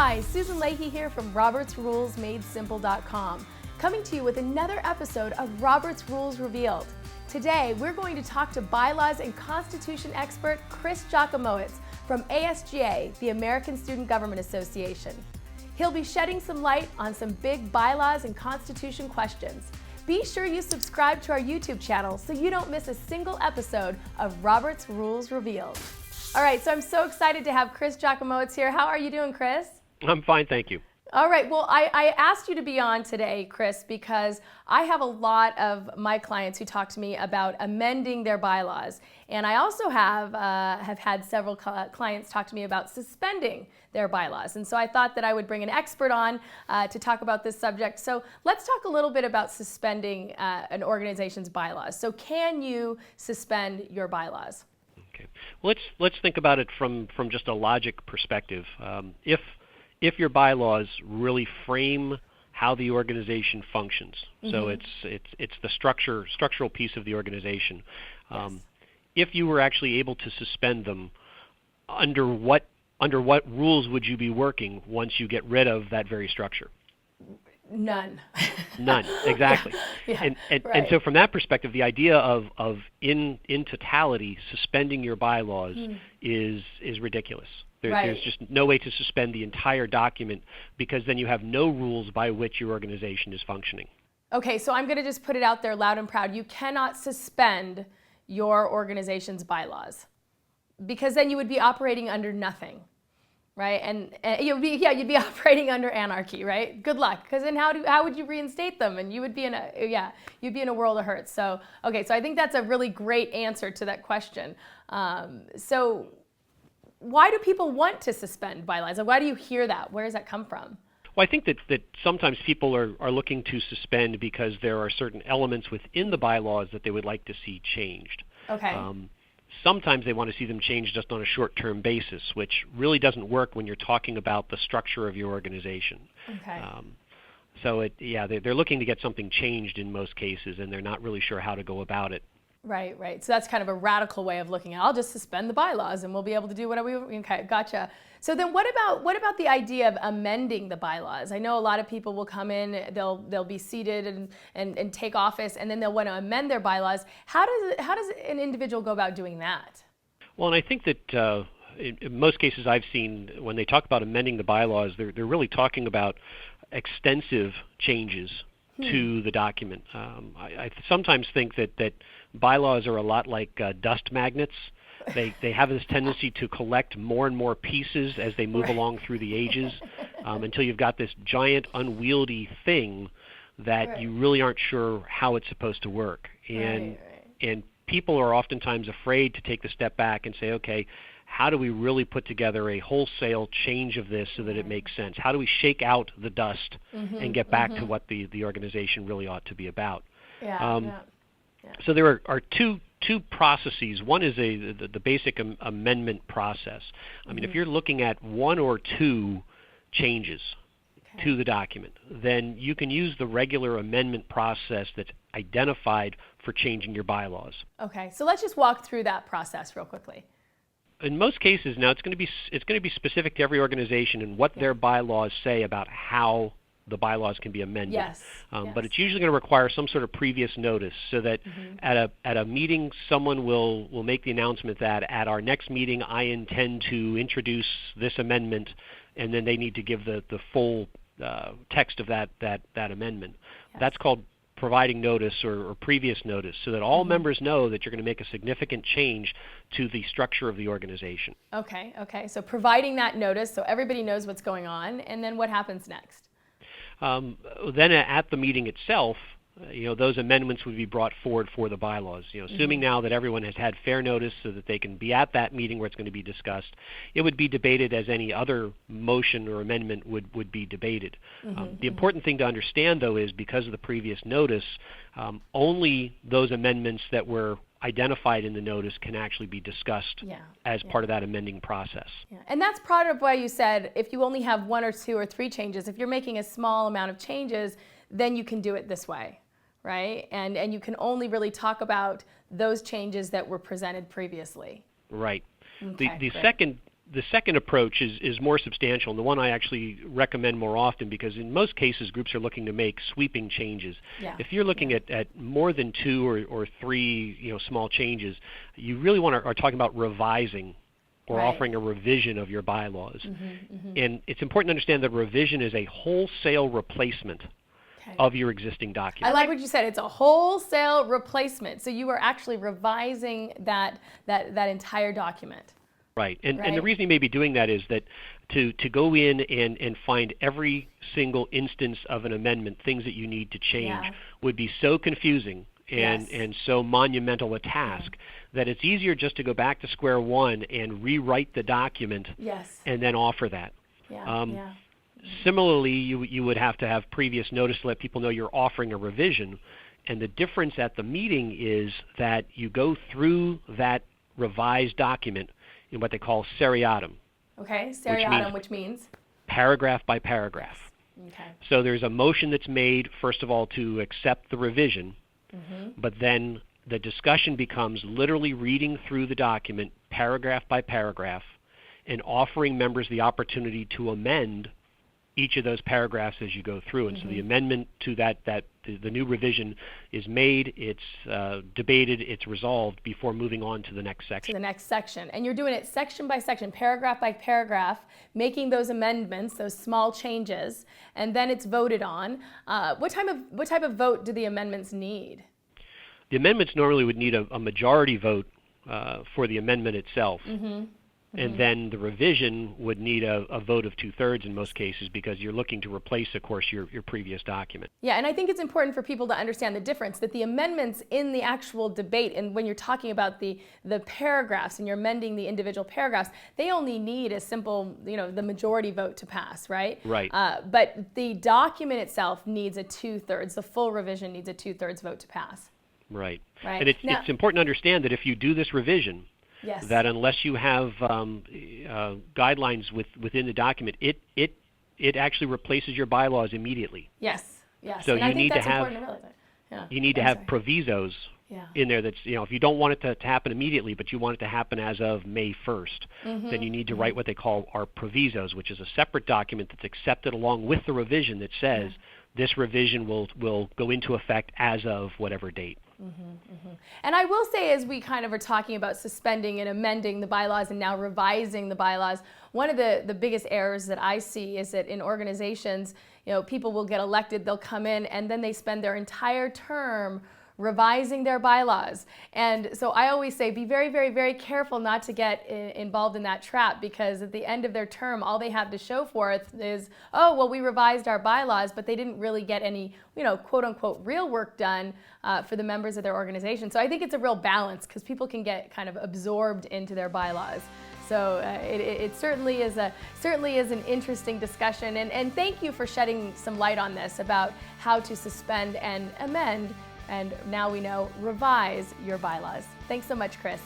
Hi, Susan Leahy here from RobertsRulesMadeSimple.com, coming to you with another episode of Robert's Rules Revealed. Today, we're going to talk to bylaws and constitution expert Chris Jachimowicz from ASGA, the American Student Government Association. He'll be shedding some light on some big bylaws and constitution questions. Be sure you subscribe to our YouTube channel so you don't miss a single episode of Robert's Rules Revealed. All right, so I'm so excited to have Chris Jachimowicz here. How are you doing, Chris? I'm fine, thank you. All right, well, I asked you to be on today, Chris, because I have a lot of my clients who talk to me about amending their bylaws. And I also have had several clients talk to me about suspending their bylaws. And so I thought that I would bring an expert on to talk about this subject. So let's talk a little bit about suspending an organization's bylaws. So can you suspend your bylaws? Okay. Well, let's think about it from just a logic perspective. If your bylaws really frame how the organization functions, so it's the structural piece of the organization. Yes. If you were actually able to suspend them, under what rules would you be working once you get rid of that very structure? None. None, exactly. Yeah, and so from that perspective, the idea of in totality suspending your bylaws is ridiculous. There's just no way to suspend the entire document, because then you have no rules by which your organization is functioning. Okay, so I'm going to just put it out there loud and proud. You cannot suspend your organization's bylaws, because then you would be operating under nothing, right? And you'd be operating under anarchy, right? Good luck, because then how would you reinstate them? And you would be in a world of hurt. So okay, so I think that's a really great answer to that question. So why do people want to suspend bylaws? Why do you hear that? Where does that come from? Well, I think that sometimes people are looking to suspend because there are certain elements within the bylaws that they would like to see changed. Okay. Sometimes they want to see them changed just on a short-term basis, which really doesn't work when you're talking about the structure of your organization. Okay. So they're looking to get something changed in most cases, and they're not really sure how to go about it. Right. So that's kind of a radical way of looking at it. I'll just suspend the bylaws and we'll be able to do whatever we. Okay, gotcha. So then what about the idea of amending the bylaws? I know a lot of people will come in, they'll be seated and take office, and then they'll want to amend their bylaws. How does an individual go about doing that? Well, and I think that in most cases I've seen, when they talk about amending the bylaws, they're really talking about extensive changes to the document. I sometimes think that bylaws are a lot like dust magnets. They have this tendency to collect more and more pieces as they move along through the ages, until you've got this giant unwieldy thing that you really aren't sure how it's supposed to work. And people are oftentimes afraid to take the step back and say, okay, how do we really put together a wholesale change of this so that it makes sense? How do we shake out the dust and get back to what the organization really ought to be about? So there are two processes. One is the basic amendment process. I mean, if you're looking at one or two changes to the document, then you can use the regular amendment process that's identified for changing your bylaws. Okay, so let's just walk through that process real quickly. In most cases now, it's going to be specific to every organization and what their bylaws say about how the bylaws can be amended. Yes. But it's usually going to require some sort of previous notice, so that at a meeting someone will make the announcement that at our next meeting I intend to introduce this amendment, and then they need to give the full text of that amendment. Yes. That's called providing notice or previous notice, so that all members know that you're going to make a significant change to the structure of the organization. Okay. So providing that notice so everybody knows what's going on, and then what happens next? Then at the meeting itself, those amendments would be brought forward for the bylaws. Assuming now that everyone has had fair notice so that they can be at that meeting where it's going to be discussed, it would be debated as any other motion or amendment would be debated. The important thing to understand, though, is because of the previous notice, only those amendments that were identified in the notice can actually be discussed as part of that amending process. Yeah. And that's part of why you said if you only have one or two or three changes, if you're making a small amount of changes, then you can do it this way, right? And you can only really talk about those changes that were presented previously. Right. Okay, the second The second approach is more substantial, and the one I actually recommend more often, because in most cases groups are looking to make sweeping changes. Yeah. If you're looking at more than two or three small changes, you really are talking about revising or offering a revision of your bylaws. And it's important to understand that revision is a wholesale replacement of your existing document. I like what you said. It's a wholesale replacement. So you are actually revising that entire document. Right. And the reason you may be doing that is that to go in and find every single instance of an amendment, things that you need to change, would be so confusing and so monumental a task that it's easier just to go back to square one and rewrite the document and then offer that. Similarly, you would have to have previous notice to let people know you're offering a revision, and the difference at the meeting is that you go through that revised document in what they call seriatim. Okay, seriatim, which means? Paragraph by paragraph. Okay. So there's a motion that's made, first of all, to accept the revision, but then the discussion becomes literally reading through the document paragraph by paragraph and offering members the opportunity to amend each of those paragraphs as you go through. And so the amendment to the new revision is made, it's debated, it's resolved before moving on to the next section. And you're doing it section by section, paragraph by paragraph, making those amendments, those small changes, and then it's voted on. What type of vote do the amendments need? The amendments normally would need a majority vote for the amendment itself. And then the revision would need a vote of 2/3 in most cases, because you're looking to replace, of course, your previous document. Yeah, and I think it's important for people to understand the difference, that the amendments in the actual debate, and when you're talking about the paragraphs and you're amending the individual paragraphs, they only need a simple, the majority vote to pass, right? Right. But the document itself needs a 2/3. The full revision needs a 2/3 vote to pass. Right. And it's important to understand that if you do this revision, that unless you have guidelines within the document, it actually replaces your bylaws immediately. Yes. So and you I think need that's to have important to realize. you need to have provisos in there. That's if you don't want it to happen immediately, but you want it to happen as of May 1st, then you need to write what they call our provisos, which is a separate document that's accepted along with the revision that says this revision will go into effect as of whatever date. And I will say, as we kind of are talking about suspending and amending the bylaws and now revising the bylaws, one of the biggest errors that I see is that in organizations, people will get elected, they'll come in, and then they spend their entire term revising their bylaws. And so I always say, be very, very, very careful not to get involved in that trap, because at the end of their term, all they have to show for it is, oh, well, we revised our bylaws, but they didn't really get any, quote unquote, real work done for the members of their organization. So I think it's a real balance, because people can get kind of absorbed into their bylaws. So it certainly is an interesting discussion. And thank you for shedding some light on this about how to suspend and amend, and now we know, revise your bylaws. Thanks so much, Chris.